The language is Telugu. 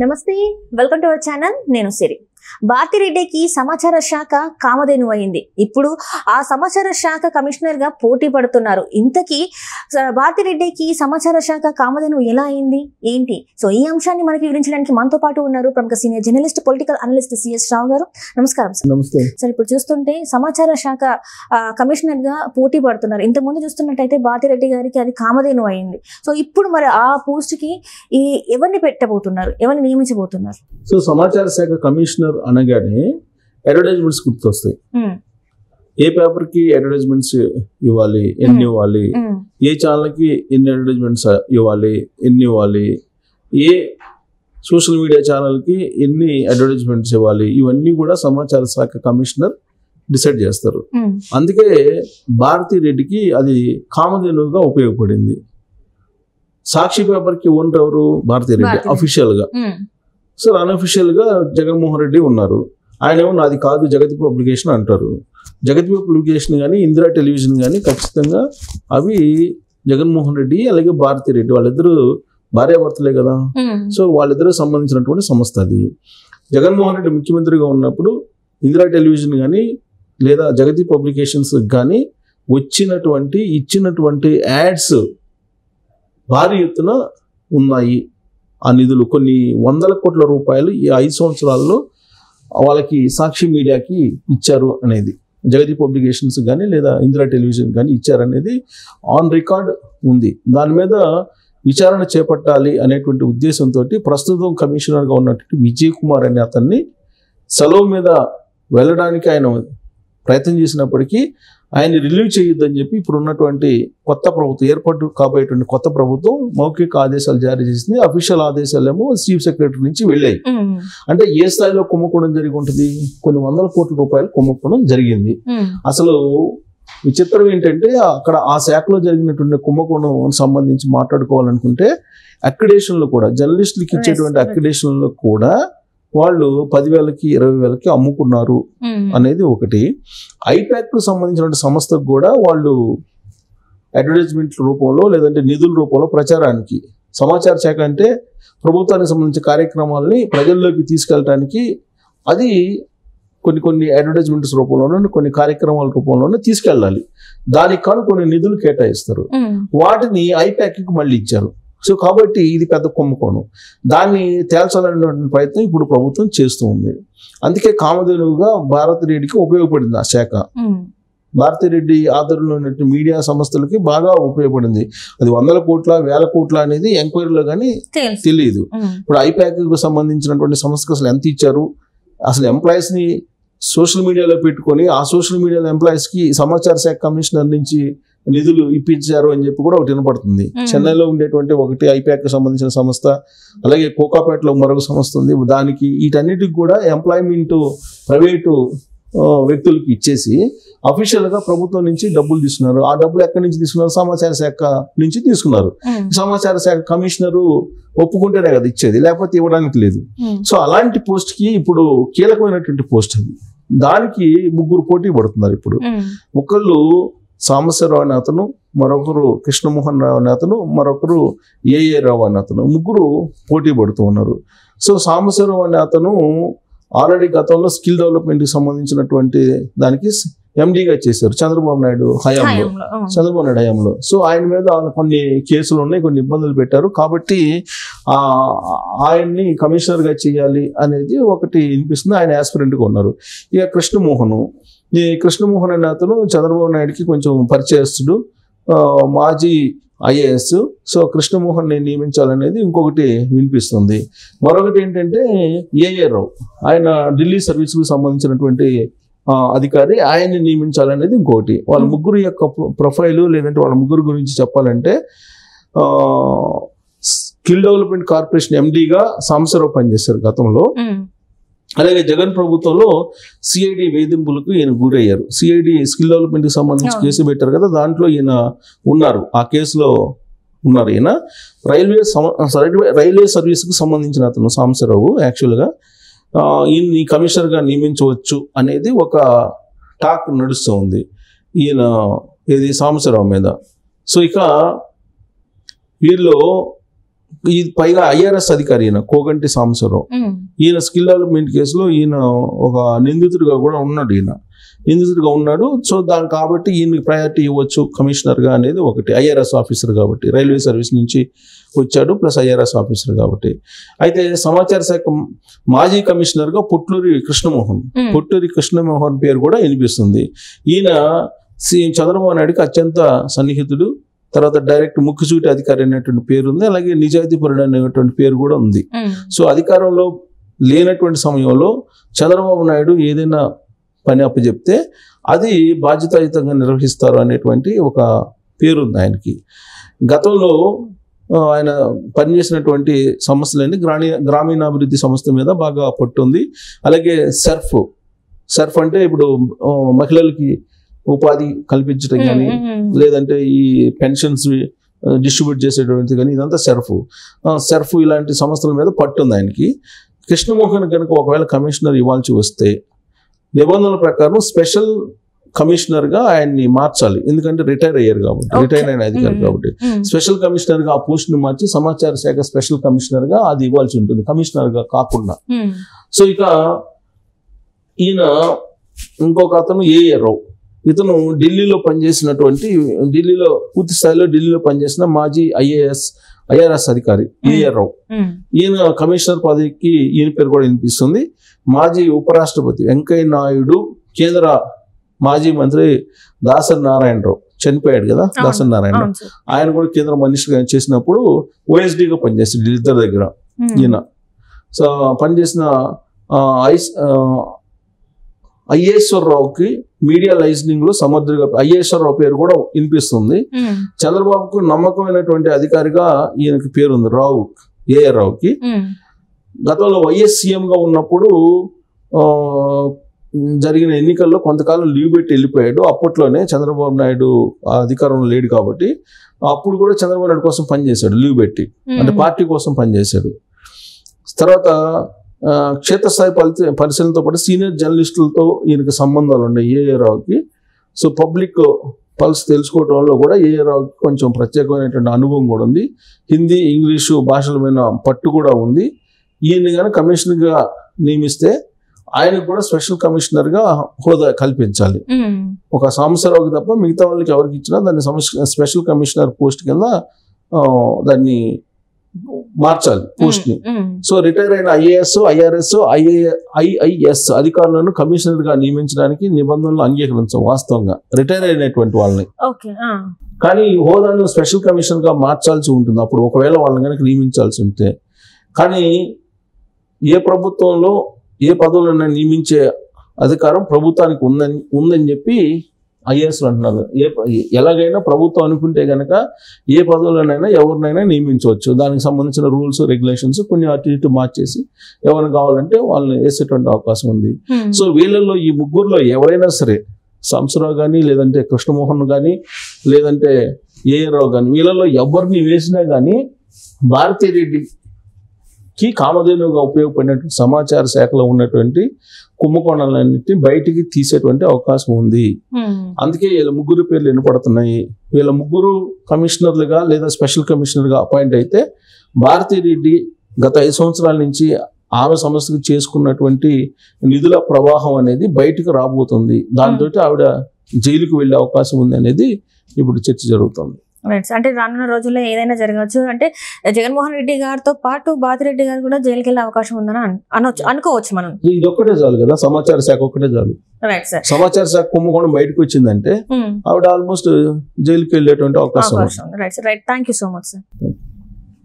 నమస్తే, వెల్కమ్ టు అవర్ ఛానల్. నేను సిరి. భారతిరెడ్డికి సమాచార శాఖ కామధేను అయింది. ఇప్పుడు ఆ సమాచార శాఖ కమిషనర్ గా పోటీ పడుతున్నారు. ఇంతకీ భారతిరెడ్డికి సమాచార శాఖ కామధేను ఎలా అయింది ఏంటి? సో ఈ అంశాన్ని మనకి వివరించడానికి మనతో పాటు ఉన్నారు ప్రముఖ senior journalist, political analyst CS Rao గారు. నమస్కారం సార్. నమస్తే సార్, ఇప్పుడు చూస్తుంటే సమాచార శాఖ కమిషనర్ గా పోటీ పడుతున్నారు. ఇంతకుముందు చూస్తున్నట్టయితే భారతిరెడ్డి గారికి అది కామధేను అయింది. సో ఇప్పుడు మరి ఆ పోస్ట్ కి ఎవరిని పెట్టబోతున్నారు, ఎవరిని నియమించబోతున్నారు? సో సమాచార శాఖ కమిషనర్ అనగానే అడ్వర్టైజ్మెంట్స్ గుర్తొస్తాయి. ఏ పేపర్ కి అడ్వర్టైజ్మెంట్స్ ఇవ్వాలి, ఎన్ని ఇవ్వాలి, ఏ ఛానల్ కి ఎన్ని అడ్వర్టైజ్మెంట్స్ ఇవ్వాలి, ఎన్ని ఇవ్వాలి, ఏ సోషల్ మీడియా ఛానల్ కి ఎన్ని అడ్వర్టైజ్మెంట్స్ ఇవ్వాలి, ఇవన్నీ కూడా సమాచార శాఖ కమిషనర్ డిసైడ్ చేస్తారు. అందుకే భారతిరెడ్డికి అది కామధేనుగా ఉపయోగపడింది. సాక్షి పేపర్ కి ఓనర్ ఎవరు? భారతిరెడ్డి అఫీషియల్ గా. సార్ అన్అఫీషియల్ గా జగన్మోహన్ రెడ్డి ఉన్నారు. ఆయన ఏమో నాది కాదు జగతి పబ్లికేషన్ అంటారు. జగతి పబ్లికేషన్ కానీ ఇందిరా టెలివిజన్ కానీ ఖచ్చితంగా అవి జగన్మోహన్ రెడ్డి అలాగే భారతిరెడ్డి వాళ్ళిద్దరూ భార్యాభర్తలే కదా. సో వాళ్ళిద్దరూ సంబంధించినటువంటి సంస్థ అది. జగన్మోహన్ రెడ్డి ముఖ్యమంత్రిగా ఉన్నప్పుడు ఇందిరా టెలివిజన్ కానీ లేదా జగతి పబ్లికేషన్స్ కానీ ఇచ్చినటువంటి యాడ్స్ భారీ ఎత్తున ఉన్నాయి. ఆ నిధులు కొన్ని వందల కోట్ల రూపాయలు ఈ 5 సంవత్సరాల్లో వాళ్ళకి సాక్షి మీడియాకి ఇచ్చారు అనేది, జగతి పబ్లికేషన్స్ కానీ లేదా ఇందిరా టెలివిజన్ కానీ ఇచ్చారనేది ఆన్ రికార్డ్ ఉంది. దాని మీద విచారణ చేపట్టాలి అనేటువంటి ఉద్దేశంతో ప్రస్తుతం కమిషనర్గా ఉన్నటువంటి విజయ్ కుమార్ అనే అతన్ని సెలవు మీద వెళ్ళడానికి ఆయన ప్రయత్నం చేసినప్పటికీ ఆయన రిలీవ్ చేయొద్దని చెప్పి ఇప్పుడు ఉన్నటువంటి కొత్త ప్రభుత్వం ఏర్పాటు కాబోయేటువంటి కొత్త ప్రభుత్వం మౌఖిక ఆదేశాలు జారీ చేసింది. అఫీషియల్ ఆదేశాలు ఏమో చీఫ్ సెక్రటరీ నుంచి వెళ్ళాయి. అంటే ఏ స్థాయిలో కుంభకోణం జరిగి ఉంటుంది? కొన్ని వందల కోట్ల రూపాయలు కుంభకోణం జరిగింది. అసలు విచిత్రం ఏంటంటే అక్కడ ఆ శాఖలో జరిగినటువంటి కుంభకోణం సంబంధించి మాట్లాడుకోవాలనుకుంటే అక్రిడేషన్లు కూడా, జర్నలిస్టులకి ఇచ్చేటువంటి అక్రిడేషన్లు కూడా వాళ్ళు 10,000కి 20,000కి అమ్ముకున్నారు అనేది ఒకటి. ఐపాక్ కు సంబంధించిన సంస్థకు కూడా వాళ్ళు అడ్వర్టైజ్మెంట్ రూపంలో లేదంటే నిధుల రూపంలో ప్రచారానికి, సమాచార శాఖ అంటే ప్రభుత్వానికి సంబంధించిన కార్యక్రమాలని ప్రజల్లోకి తీసుకెళ్ళడానికి అది కొన్ని అడ్వర్టైజ్మెంట్స్ రూపంలోనూ కొన్ని కార్యక్రమాల రూపంలోనూ తీసుకెళ్ళాలి. దానికి కానీ కొన్ని నిధులు కేటాయిస్తారు. వాటిని ఐపాక్కి మళ్ళీ ఇచ్చారు. సో కాబట్టి ఇది పెద్ద కుంభకోణం. దాన్ని తేల్చాలనేటువంటి ప్రయత్నం ఇప్పుడు ప్రభుత్వం చేస్తూ ఉంది. అందుకే కామధేనువుగా భారతిరెడ్డికి ఉపయోగపడింది ఆ శాఖ. భారతిరెడ్డి ఆధ్వర్యంలో ఉన్నటువంటి మీడియా సంస్థలకి బాగా ఉపయోగపడింది. అది 100 కోట్ల 1000 కోట్ల అనేది ఎంక్వైరీలో కానీ తెలియదు. ఇప్పుడు ఐపాక్ కు సంబంధించినటువంటి సంస్థకు అసలు ఎంత ఇచ్చారు, అసలు ఎంప్లాయీస్ ని సోషల్ మీడియాలో పెట్టుకొని ఆ సోషల్ మీడియాలో ఎంప్లాయీస్ కి సమాచార శాఖ కమిషనర్ నుంచి నిధులు ఇప్పించారు అని చెప్పి కూడా ఒకటి వినపడుతుంది. చెన్నైలో ఉండేటువంటి ఒకటి ఐపాక్ కు సంబంధించిన సంస్థ, అలాగే కోకాపేటలో మరొక సంస్థ ఉంది. దానికి వీటన్నిటికి కూడా ఎంప్లాయ్మెంట్ ప్రైవేటు వ్యక్తులకి ఇచ్చేసి అఫీషియల్ గా ప్రభుత్వం నుంచి డబ్బులు తీసుకున్నారు. ఆ డబ్బులు ఎక్కడి నుంచి తీసుకున్నారు? సమాచార శాఖ నుంచి తీసుకున్నారు. సమాచార శాఖ కమిషనరు ఒప్పుకుంటేనే కదా ఇచ్చేది, లేకపోతే ఇవ్వడానికి లేదు. సో అలాంటి పోస్ట్ కి ఇప్పుడు కీలకమైనటువంటి పోస్ట్ అది. దానికి 3 పోటీ పడుతున్నారు ఇప్పుడు. ఒకళ్ళు సాంబశివరావు అనే అతను, మరొకరు కృష్ణమోహన్ రావు అనే అతను, మరొకరు ఏఏ రావు అనే అతను, 3 పోటీ పడుతూ ఉన్నారు. సో సాంబశివరావు అనే అతను ఆల్రెడీ గతంలో స్కిల్ డెవలప్మెంట్ కి సంబంధించినటువంటి దానికి ఎండీగా చేశారు చంద్రబాబు నాయుడు హయాంలో. సో ఆయన మీద కొన్ని కేసులు ఉన్నాయి, కొన్ని ఇబ్బందులు పెట్టారు. కాబట్టి ఆయన్ని కమిషనర్ గా చేయాలి అనేది ఒకటి వినిపిస్తుంది. ఆయన ఆస్పిరెంట్ గా ఉన్నారు. ఇక ఈ కృష్ణమోహన్ అనే అతను చంద్రబాబు నాయుడుకి కొంచెం పరిచయస్తుడు, మాజీ ఐఏఎస్. సో కృష్ణమోహన్ ని నియమించాలనేది ఇంకొకటి వినిపిస్తుంది. మరొకటి ఏంటంటే ఏఏ రావు, ఆయన ఢిల్లీ సర్వీసుకు సంబంధించినటువంటి అధికారి, ఆయన్ని నియమించాలనేది ఇంకొకటి. వాళ్ళ ముగ్గురు యొక్క ప్రొఫైలు లేదంటే వాళ్ళ ముగ్గురు గురించి చెప్పాలంటే స్కిల్ డెవలప్మెంట్ కార్పొరేషన్ ఎండీగా సాంబశివరావు పనిచేశారు గతంలో. అలాగే జగన్ ప్రభుత్వంలో సిఐడి వేధింపులకు ఈయన గురయ్యారు. సిఐడి స్కిల్ డెవలప్మెంట్ కి సంబంధించి కేసు పెట్టారు కదా, దాంట్లో ఈయన ఉన్నారు, ఆ కేసులో ఉన్నారు. ఈయన రైల్వే సర్వీస్కి సంబంధించిన అతను సాంబశివరావు. యాక్చువల్గా ఈయన్ని కమిషనర్గా నియమించవచ్చు అనేది ఒక టాక్ నడుస్తూ ఉంది ఈయన సాంబశివరావు మీద. సో ఇక వీళ్ళు ఇది పైగా ఐఆర్ఎస్ అధికారి ఈయన కోగంటి సాంబశివరావు. ఈయన స్కిల్ డెవలప్మెంట్ కేసులో ఈయన ఒక నిందితుడిగా కూడా ఉన్నాడు. నిందితుడిగా ఉన్నాడు. సో దాని కాబట్టి ఈయనకి ప్రయారిటీ ఇవ్వచ్చు కమిషనర్గా అనేది ఒకటి. ఐఆర్ఎస్ ఆఫీసర్ కాబట్టి, రైల్వే సర్వీస్ నుంచి వచ్చాడు, ప్లస్ ఐఆర్ఎస్ ఆఫీసర్ కాబట్టి. అయితే సమాచార శాఖ మాజీ కమిషనర్గా పొట్లూరి కృష్ణమోహన్ పేరు కూడా వినిపిస్తుంది. ఈయన సీఎం చంద్రబాబు నాయుడుకి అత్యంత సన్నిహితుడు. తర్వాత డైరెక్ట్ ముఖ్యసూటి అధికారి అనేటువంటి పేరు ఉంది. అలాగే నిజాయితీపరుడు అనేటువంటి పేరు కూడా ఉంది. సో అధికారంలో లేనటువంటి సమయంలో చంద్రబాబు నాయుడు ఏదైనా పని అప్పచెప్తే అది బాధ్యతాయుతంగా నిర్వహిస్తారు అనేటువంటి ఒక పేరు ఉంది ఆయనకి. గతంలో ఆయన పనిచేసినటువంటి సంస్థలన్నీ గ్రామీణాభివృద్ధి సంస్థ మీద బాగా పట్టుంది. అలాగే సర్ఫ్ అంటే ఇప్పుడు మహిళలకి ఉపాధి కల్పించడం కానీ, లేదంటే ఈ పెన్షన్స్ డిస్ట్రిబ్యూట్ చేసేటువంటి కానీ, ఇదంతా సర్ఫ్ ఇలాంటి సంస్థల మీద పట్టుంది ఆయనకి. కృష్ణమోహన్ కనుక ఒకవేళ కమిషనర్ ఇవ్వాల్సి వస్తే నిబంధనల ప్రకారం స్పెషల్ కమిషనర్గా ఆయన్ని మార్చాలి. ఎందుకంటే రిటైర్ అయ్యారు కాబట్టి, రిటైర్ అయిన అధికారి కాబట్టి స్పెషల్ కమిషనర్గా ఆ పోస్ట్ని మార్చి సమాచార శాఖ స్పెషల్ కమిషనర్గా అది ఇవ్వాల్సి ఉంటుంది, కమిషనర్గా కాకుండా. సో ఇక ఈయన ఇంకొక అతను ఏఏ రావు. ఇతను ఢిల్లీలో పూర్తి స్థాయిలో ఢిల్లీలో పనిచేసిన మాజీ ఐఆర్ఎస్ అధికారి ఏఆర్ రావు. ఈయన కమిషనర్ పదవికి ఈయన పేరు కూడా వినిపిస్తుంది. మాజీ ఉపరాష్ట్రపతి వెంకయ్య నాయుడు, కేంద్ర మాజీ మంత్రి దాసరి నారాయణరావు చనిపోయాడు కదా, దాసరి నారాయణరావు, ఆయన కూడా కేంద్ర మనిషిగా చేసినప్పుడు ఓఎస్డీగా పనిచేస్తాడు ఇద్దరి దగ్గర ఈయన. సో పనిచేసిన అయ్యేశ్వరరావుకి మీడియా లైజనింగ్ లో సమర్థుడిగా అయ్యేశ్వరరావు పేరు కూడా వినిపిస్తుంది. చంద్రబాబుకు నమ్మకమైనటువంటి అధికారిగా ఈయనకి పేరుంది ఏఆర్ రావుకి. గతంలో వైఎస్ సీఎంగా ఉన్నప్పుడు జరిగిన ఎన్నికల్లో కొంతకాలం లీవ్ పెట్టి వెళ్ళిపోయాడు. అప్పట్లోనే చంద్రబాబు నాయుడు అధికారంలో లేడు కాబట్టి అప్పుడు కూడా చంద్రబాబు నాయుడు కోసం పనిచేశాడు, లీవ్ పెట్టి, అంటే పార్టీ కోసం పనిచేశాడు. తర్వాత క్షేత్రస్థాయి పరిశీలనతో పాటు సీనియర్ జర్నలిస్టులతో ఈయనకి సంబంధాలు ఉన్నాయి ఏఆర్ రావుకి. సో పబ్లిక్ పల్స్ తెలుసుకోవడంలో కూడా ఏఆర్ రావుకి కొంచెం ప్రత్యేకమైనటువంటి అనుభవం కూడా ఉంది. హిందీ, ఇంగ్లీషు భాషల మీద పట్టు కూడా ఉంది. ఈయన్ని కానీ కమిషనర్గా నియమిస్తే ఆయనకు కూడా స్పెషల్ కమిషనర్గా హోదా కల్పించాలి. ఒక సాంబశివరావుకి తప్ప మిగతా వాళ్ళకి ఎవరికి ఇచ్చినా దాన్ని స్పెషల్ కమిషనర్ పోస్ట్ కింద దాన్ని మార్చాలి పోస్ట్ ని. సో రిటైర్ అయిన ఐఏఎస్, ఐఆర్ఎస్, ఐఐఎస్ అధికారులను కమిషనర్ గా నియమించడానికి నిబంధనలు అంగీకరించవు వాస్తవంగా రిటైర్ అయినటువంటి వాళ్ళని. కానీ ఈ హోదాను స్పెషల్ కమిషనర్ గా మార్చాల్సి ఉంటుంది అప్పుడు ఒకవేళ వాళ్ళని కనుక నియమించాల్సి ఉంటే. కానీ ఏ ప్రభుత్వంలో ఏ పదవులను నియమించే అధికారం ప్రభుత్వానికి ఉందని చెప్పి ఐఏఎస్లు అంటున్నారు. ఎలాగైనా ప్రభుత్వం అనుకుంటే కనుక ఏ పదవులనైనా ఎవరినైనా నియమించవచ్చు. దానికి సంబంధించిన రూల్స్, రెగ్యులేషన్స్ కొన్ని అటు ఇటు మార్చేసి ఎవరిని కావాలంటే వాళ్ళని వేసేటువంటి అవకాశం ఉంది. సో వీళ్ళల్లో ఈ ముగ్గురులో ఎవరైనా సరే, సాంబశివరావు కానీ, లేదంటే కృష్ణమోహన్ కానీ, లేదంటే ఏఆర్ రావు కానీ, వీళ్ళల్లో ఎవరిని వేసినా కానీ భారతీరెడ్డికి కామధేనుగా ఉపయోగపడినటువంటి సమాచార శాఖలో ఉన్నటువంటి కుంభకోణాలన్నింటినీ బయటికి తీసేటువంటి అవకాశం ఉంది. అందుకే వీళ్ళ ముగ్గురు పేర్లు వినపడుతున్నాయి. వీళ్ళ ముగ్గురు కమిషనర్లుగా లేదా స్పెషల్ కమిషనర్గా అపాయింట్ అయితే భారతీరెడ్డి గత 5 సంవత్సరాల నుంచి ఆమె సంస్థకు చేసుకున్నటువంటి నిధుల ప్రవాహం అనేది బయటకు రాబోతుంది. దాంతో ఆవిడ జైలుకు వెళ్ళే అవకాశం ఉంది అనేది ఇప్పుడు చర్చ జరుగుతుంది. అంటే రానున్న రోజుల్లో ఏదైనా జరగవచ్చు. అంటే జగన్మోహన్ రెడ్డి గారితో పాటు బాతిరెడ్డి గారు కూడా జైలుకి వెళ్ళే అవకాశం ఉందని అనుకోవచ్చు మనం. ఇది ఒక్కటే చాలు కదా, సమాచార శాఖ ఒక్కటే చాలు. సమాచార శాఖ కుంభకోణం బయటకు వచ్చిందంటే ఆవిడ ఆల్మోస్ట్ జైలుకి వెళ్ళేటువంటి అవకాశం. Right. Thank you so much sir.